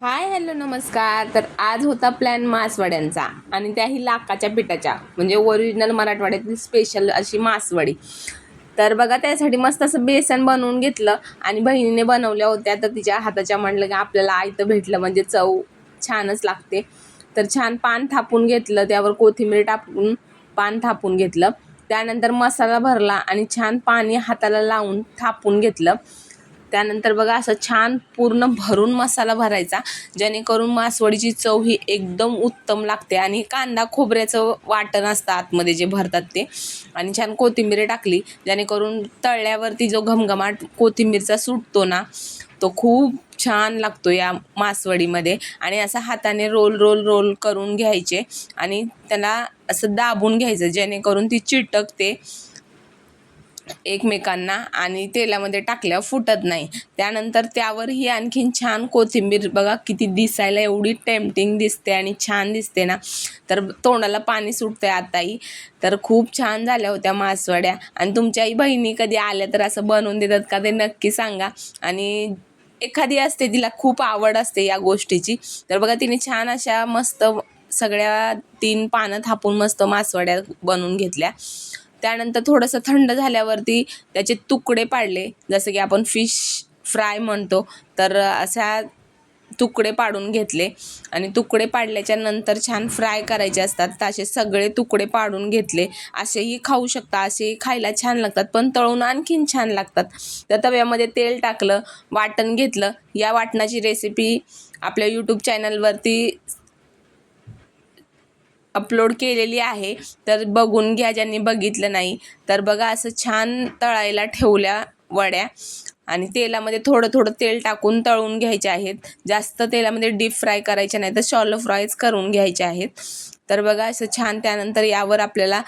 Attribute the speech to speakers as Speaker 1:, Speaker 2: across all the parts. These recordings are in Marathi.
Speaker 1: हाय हॅलो नमस्कार. तर आज होता प्लॅन मासवड्यांचा आणि त्याही लाखाच्या पिठाच्या, म्हणजे ओरिजिनल मराठवाड्यातील स्पेशल अशी मासवडी. तर बघा, त्यासाठी मस्त असं बेसन बनवून घेतलं आणि बहिणीने बनवल्या होत्या. तर तिच्या हाताच्या म्हणलं की आपल्याला आयतं भेटलं म्हणजे चव छानच लागते. तर छान पान थापून घेतलं, त्यावर कोथिंबीर टाकून पान थापून घेतलं. त्यानंतर मसाला भरला आणि छान पाणी हाताला लावून थापून घेतलं. त्यानंतर बघा, असं छान पूर्ण भरून मसाला भरायचा, जेणेकरून मासवडीची चव ही एकदम उत्तम लागते. आणि कांदा खोबऱ्याचं वाटण असतं आतमध्ये जे भरतात ते, आणि छान कोथिंबीर टाकली, जेणेकरून तळल्यावरती जो घमघमाट कोथिंबीरचा सुटतो ना, तो खूप छान लागतो या मासवडीमध्ये. आणि असं हाताने रोल रोल रोल करून घ्यायचे आणि त्याला असं दाबून घ्यायचं, जेणेकरून ती चिटकते एकमेकांना आणि तेलामध्ये टाकल्यावर फुटत नाही. त्यानंतर त्यावरही आणखीन छान कोथिंबीर, बघा किती दिसायला एवढी टेम्पटिंग दिसते आणि छान दिसते ना, तर तोंडाला पाणी सुटते आताही. तर खूप छान झाल्या होत्या मासवड्या. आणि तुमच्याही बहिणी कधी आल्या तर असं बनवून देतात का ते नक्की सांगा. आणि एखादी असते तिला खूप आवड असते या गोष्टीची, तर बघा तिने छान अशा मस्त सगळ्या 3 पानं थापून मस्त मासवड्या बनवून घेतल्या. त्यानंतर थोडंसं थंड झाल्यावरती त्याचे तुकडे पाडले, जसं की आपण फिश फ्राय म्हणतो. तर अशा तुकडे पाडून घेतले आणि तुकडे पाडल्याच्या नंतर छान फ्राय करायचे असतात. तर असे सगळे तुकडे पाडून घेतले. असेही खाऊ शकता, असेही खायला छान लागतात, पण तळून आणखीन छान लागतात. तर तव्यामध्ये तेल टाकलं, वाटण घेतलं. या वाटणाची रेसिपी आपल्या यूट्यूब चॅनलवरती अपलोड केलेली आहे, तर बघून घ्या ज्यांनी बघितलं नाही. तर बघा, असं छान तळायला ठेवल्या वड्या आणि तेलामध्ये थोडं थोडं तेल टाकून तळून घ्यायचे आहेत. जास्त तेलामध्ये डीप फ्राय करायचे नाही, तर शॉलो फ्रायच करून घ्यायचे आहेत. तर बघा, असं छान. त्यानंतर यावर आपल्याला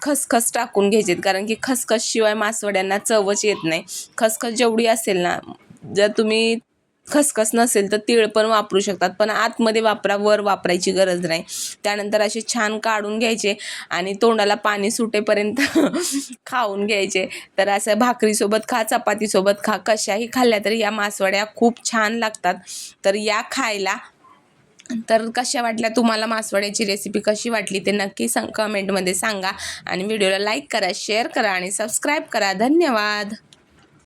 Speaker 1: खसखस टाकून घ्यायचे, कारण की खसखसशिवाय मासवड्यांना चवच येत नाही. खसखस जेवढी असेल ना, जर तुम्ही खसखस नसेल तर तीळ पण वापरू शकतात, पण आतमध्ये वापरा, वर वापरायची गरज नाही. त्यानंतर असे छान काढून घ्यायचे आणि तोंडाला पाणी सुटेपर्यंत खाऊन घ्यायचे. तर असं भाकरीसोबत खा, चपातीसोबत खा, कशाही खाल्ल्या तरी या मासवड्या खूप छान लागतात. तर या खायला. तर कशा वाटल्या तुम्हाला मासवड्याची रेसिपी, कशी वाटली ते नक्की कमेंटमध्ये सांगा. आणि व्हिडिओला लाईक करा, शेअर करा आणि सबस्क्राईब करा. धन्यवाद.